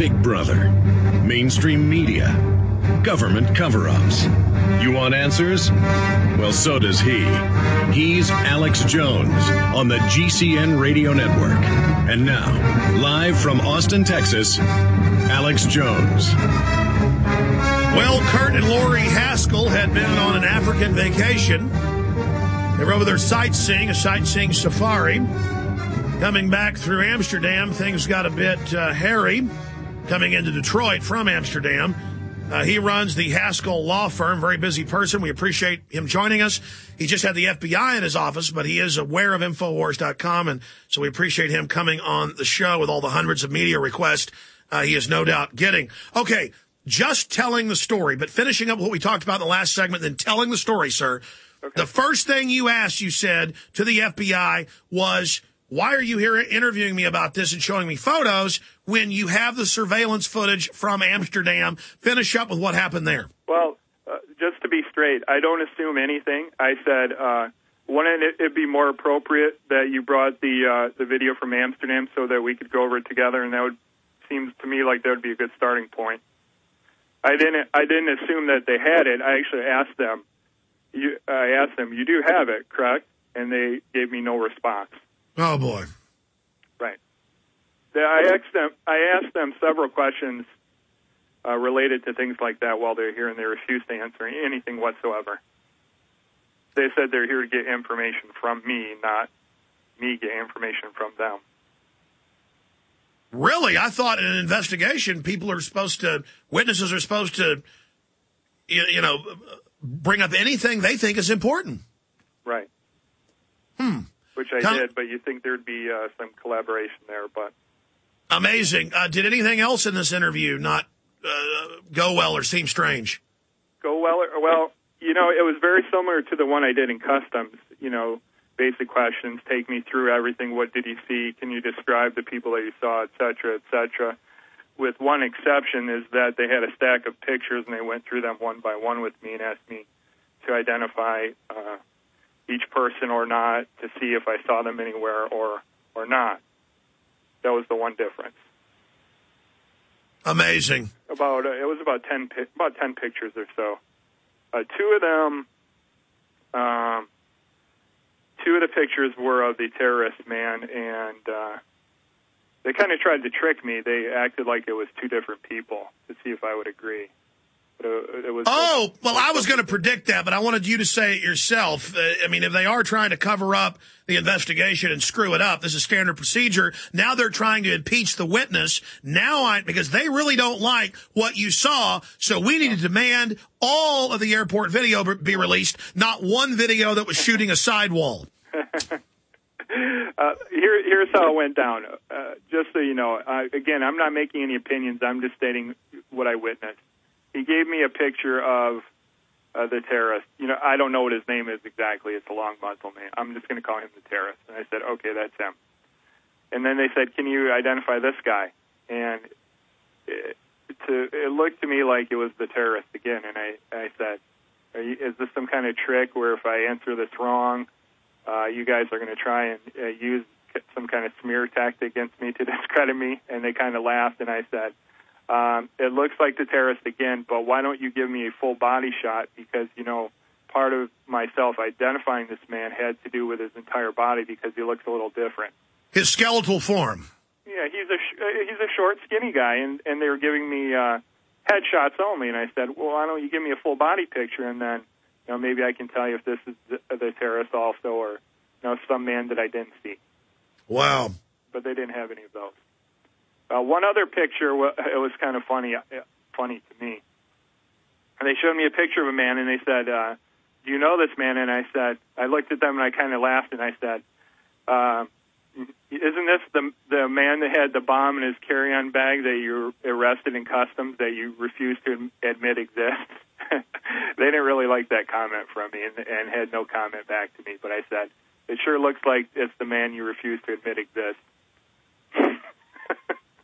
Big Brother, mainstream media, government cover-ups. You want answers? Well, so does he. He's Alex Jones on the GCN Radio Network. And now, live from Austin, Texas, Alex Jones. Well, Kurt and Lori Haskell had been on an African vacation. They were over there sightseeing, a sightseeing safari. Coming back through Amsterdam, things got a bit hairy. Coming into Detroit from Amsterdam. He runs the Haskell law firm, very busy person. We appreciate him joining us. He just had the FBI in his office, but he is aware of Infowars.com, and so we appreciate him coming on the show with all the hundreds of media requests he is no doubt getting. Okay, just telling the story, but finishing up what we talked about in the last segment, then telling the story, sir. Okay. The first thing you asked, you said, to the FBI was, why are you here interviewing me about this and showing me photos when you have the surveillance footage from Amsterdam? Finish up with what happened there. Well, just to be straight, I don't assume anything. I said, wouldn't it be more appropriate that you brought the video from Amsterdam so that we could go over it together, and that would seems to me like that would be a good starting point. I didn't assume that they had it. I actually asked them. I asked them, you do have it, correct? And they gave me no response. Oh, boy. Right. I asked them several questions related to things like that while they're here, and they refused to answer anything whatsoever. They said they're here to get information from me, not me get information from them. Really? I thought in an investigation, witnesses are supposed to, bring up anything they think is important. Right. Which I did, but you think there'd be some collaboration there, but... Amazing. Did anything else in this interview not go well or seem strange? Go well? Well, it was very similar to the one I did in Customs, basic questions, take me through everything, what did you see, can you describe the people that you saw, et cetera, et cetera. With one exception is that they had a stack of pictures, and they went through them one by one with me and asked me to identify each person or not, to see if I saw them anywhere or not. That was the one difference. Amazing. It was about 10 pictures or so. Two of the pictures were of the terrorist man, and they kind of tried to trick me. They acted like it was two different people to see if I would agree. But it was. Oh, well, I was going to predict that, but I wanted you to say it yourself. If they are trying to cover up the investigation and screw it up, this is standard procedure. Now they're trying to impeach the witness. Because they really don't like what you saw, so we need to demand all of the airport video be released, not one video that was shooting a sidewall. Here's how it went down. Just so you know, again, I'm not making any opinions. I'm just stating what I witnessed. He gave me a picture of the terrorist. I don't know what his name is exactly. It's a long muzzle name. I'm just going to call him the terrorist. And I said, okay, that's him. And then they said, can you identify this guy? And it looked to me like it was the terrorist again. And I said, is this some kind of trick where if I answer this wrong, you guys are going to try and use some kind of smear tactic against me to discredit me? And they kind of laughed, and I said, it looks like the terrorist again, but why don't you give me a full body shot? Because, part of myself identifying this man had to do with his entire body because he looks a little different. His skeletal form. Yeah, he's a short, skinny guy, and they were giving me headshots only. And I said, well, why don't you give me a full body picture, and then maybe I can tell you if this is the terrorist also, or some man that I didn't see. Wow. But they didn't have any of those. One other picture, it was kind of funny to me. And they showed me a picture of a man, and they said, do you know this man? And I said, I looked at them, and I kind of laughed, and I said, isn't this the man that had the bomb in his carry-on bag that you arrested in Customs that you refused to admit exists? They didn't really like that comment from me and had no comment back to me. But I said, it sure looks like it's the man you refused to admit exists.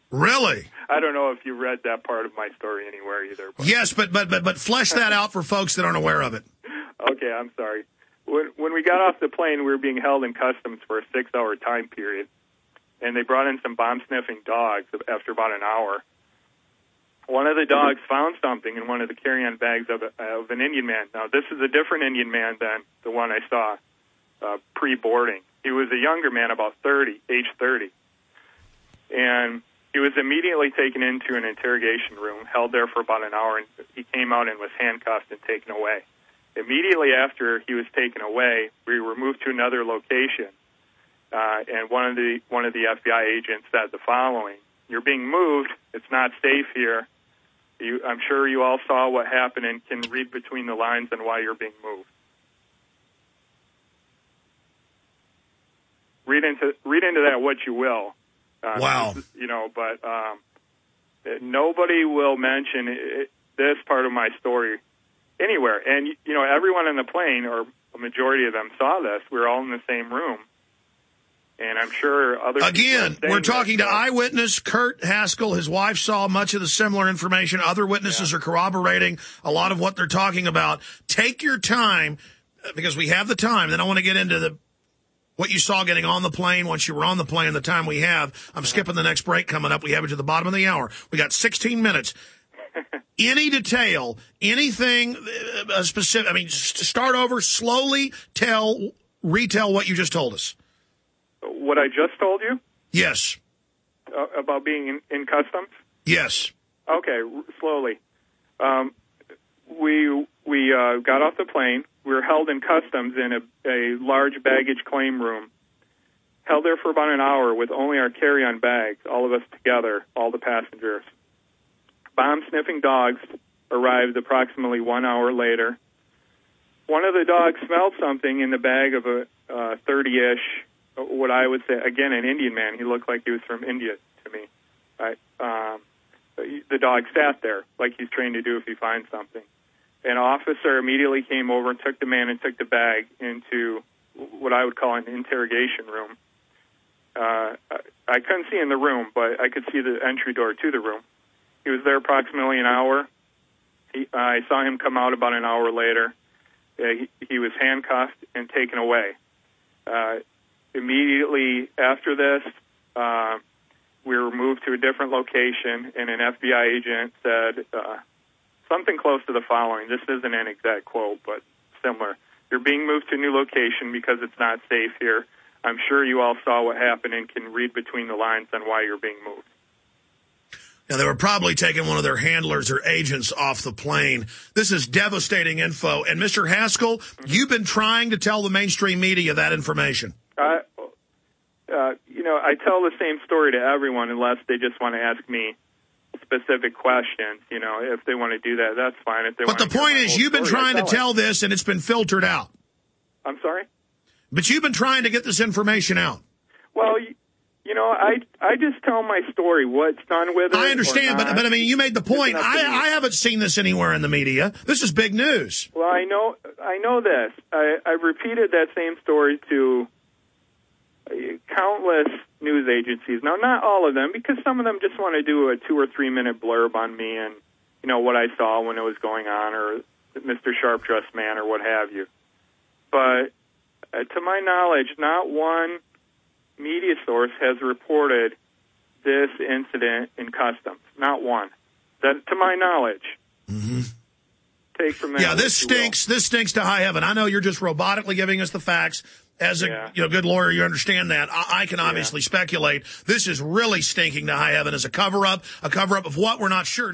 Really? I don't know if you read that part of my story anywhere either. But. Yes, but flesh that out for folks that aren't aware of it. Okay, I'm sorry. When we got off the plane, we were being held in Customs for a 6-hour time period, and they brought in some bomb-sniffing dogs after about an hour. one of the dogs found something in one of the carry-on bags of an Indian man. Now, this is a different Indian man than the one I saw pre-boarding. He was a younger man, about 30, age 30. And he was immediately taken into an interrogation room, held there for about an hour, and he came out and was handcuffed and taken away. Immediately after he was taken away, we were moved to another location, and one of the FBI agents said the following: "You're being moved. It's not safe here. I'm sure you all saw what happened and can read between the lines on why you're being moved." Read into that what you will. Wow. But nobody will mention this part of my story anywhere. And, everyone on the plane, or a majority of them, saw this. We were all in the same room. And I'm sure others... Again, we're talking to eyewitness Kurt Haskell. His wife saw much of the similar information. Other witnesses are corroborating a lot of what they're talking about. Take your time, because we have the time. Then I want to get into what you saw getting on the plane, once you were on the plane, the time we have. I'm skipping the next break coming up. We have it to the bottom of the hour. We got 16 minutes. Any detail, anything specific, start over, slowly retell what you just told us. What I just told you? Yes. About being in customs? Yes. Okay, slowly. We got off the plane. We were held in customs in a large baggage claim room. Held there for about an hour with only our carry-on bags, all of us together, all the passengers. Bomb-sniffing dogs arrived approximately 1 hour later. One of the dogs smelled something in the bag of a 30-ish, what I would say, again, an Indian man. He looked like he was from India to me. The dog sat there like he's trained to do if he finds something. An officer immediately came over and took the man and took the bag into what I would call an interrogation room. I couldn't see in the room, but I could see the entry door to the room. He was there approximately an hour. I saw him come out about an hour later. He was handcuffed and taken away. Immediately after this, we were moved to a different location, and an FBI agent said something close to the following. This isn't an exact quote, but similar. "You're being moved to a new location because it's not safe here. I'm sure you all saw what happened and can read between the lines on why you're being moved." Now, they were probably taking one of their handlers or agents off the plane. This is devastating info. And, Mr. Haskell, you've been trying to tell the mainstream media that information. I tell the same story to everyone unless they just want to ask me specific questions. If they want to do that, that's fine. If they but the point is, you've been trying to tell this, and it's been filtered out. I'm sorry? But you've been trying to get this information out. Well, I just tell my story, what's done with it. I understand, but you made the point. I haven't seen this anywhere in the media. This is big news. Well, I know this. I've repeated that same story to countless news agencies. Now, not all of them, because some of them just want to do a 2 or 3 minute blurb on me and, what I saw when it was going on, or Mr. Sharp-Dressed Man, or what have you. But to my knowledge, not one media source has reported this incident in customs. Not one. That, to my knowledge. Mm-hmm. Take from that. Yeah, this stinks. This stinks to high heaven. I know you're just robotically giving us the facts. As a good lawyer, you understand that. I can obviously speculate. This is really stinking to high heaven as a cover-up of what we're not sure.